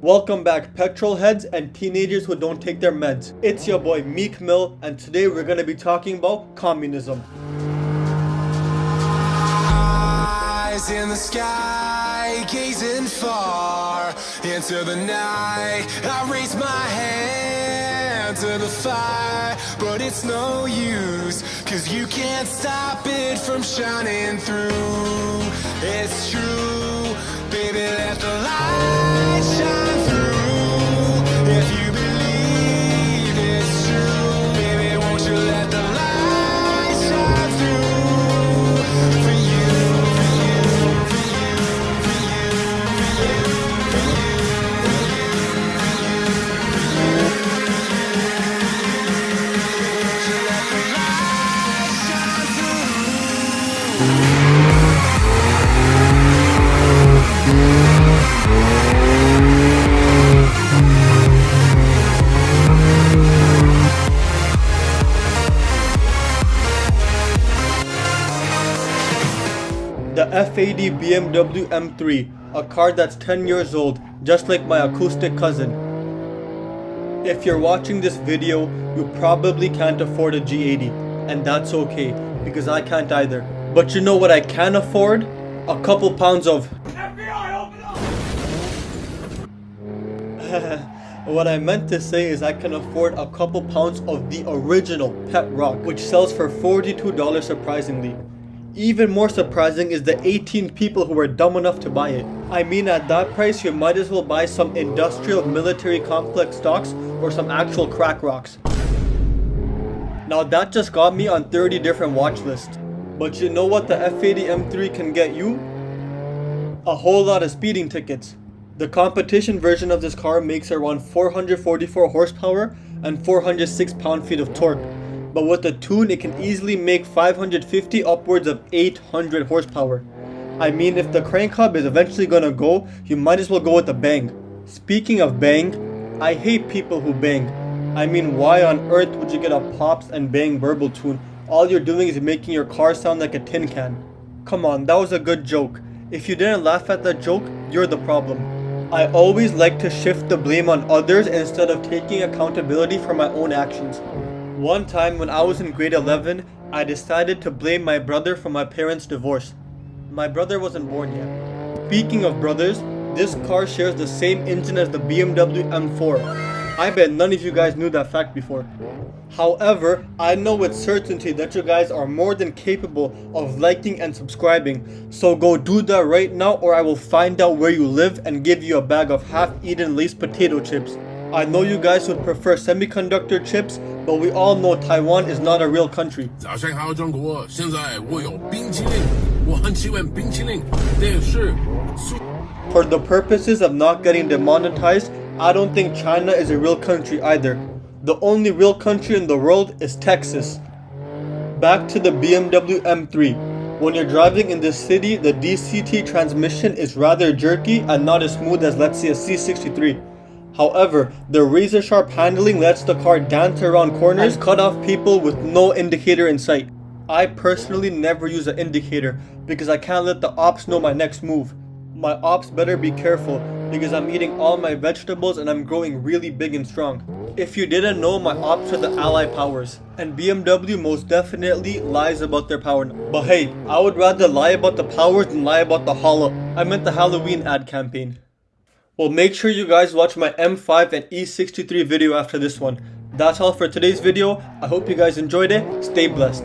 Welcome back, petrol heads and teenagers who don't take their meds. It's your boy Meek Mill, and today we're gonna be talking about communism. Eyes in the sky, gazing far into the night. I raise my hand to the fire, but it's no use, 'cause you can't stop it from shining through. It's true, baby, let the light shine through. If you believe it's true, baby, won't you let the light shine through? For you, for you, for you, for you, for you, for you, for you, won't you let the light shine through? The F80 BMW M3, a car that's 10 years old, just like my acoustic cousin. If you're watching this video, you probably can't afford a G80, and that's okay, because I can't either. But you know what I can afford? A couple pounds of FBI, open up! What I meant to say is I can afford a couple pounds of the original Pet Rock, which sells for $42 surprisingly. Even more surprising is the 18 people who were dumb enough to buy it. I mean, at that price, you might as well buy some industrial military complex stocks or some actual crack rocks. Now that just got me on 30 different watch lists. But you know what the F80 M3 can get you? A whole lot of speeding tickets. The competition version of this car makes around 444 horsepower and 406 pound-feet of torque. But with the tune, it can easily make 550 upwards of 800 horsepower. I mean, if the crank hub is eventually gonna go, you might as well go with a bang. Speaking of bang, I hate people who bang. I mean, why on earth would you get a pops and bang burble tune? All you're doing is making your car sound like a tin can. Come on, that was a good joke. If you didn't laugh at that joke, you're the problem. I always like to shift the blame on others instead of taking accountability for my own actions. One time when I was in grade 11, I decided to blame my brother for my parents' divorce. My brother wasn't born yet. Speaking of brothers, this car shares the same engine as the BMW M4. I bet none of you guys knew that fact before. However, I know with certainty that you guys are more than capable of liking and subscribing, so go do that right now, or I will find out where you live and give you a bag of half-eaten Lay's potato chips. I know you guys would prefer semiconductor chips, but we all know Taiwan is not a real country. 早上好，中国！现在我有冰淇淋，我很喜欢冰淇淋，但是。 For the purposes of not getting demonetized, I don't think China is a real country either. The only real country in the world is Texas. Back to the BMW M3. When you're driving in this city, the DCT transmission is rather jerky and not as smooth as, let's say, a C63. However, the razor-sharp handling lets the car dance around corners and cut off people with no indicator in sight. I personally never use an indicator because I can't let the ops know my next move. My ops better be careful because I'm eating all my vegetables and I'm growing really big and strong. If you didn't know, my ops are the ally powers, and BMW most definitely lies about their power. But hey, I would rather lie about the powers than lie about the I meant the Halloween ad campaign. Well, make sure you guys watch my M5 and E63 video after this one. That's all for today's video. I hope you guys enjoyed it. Stay blessed.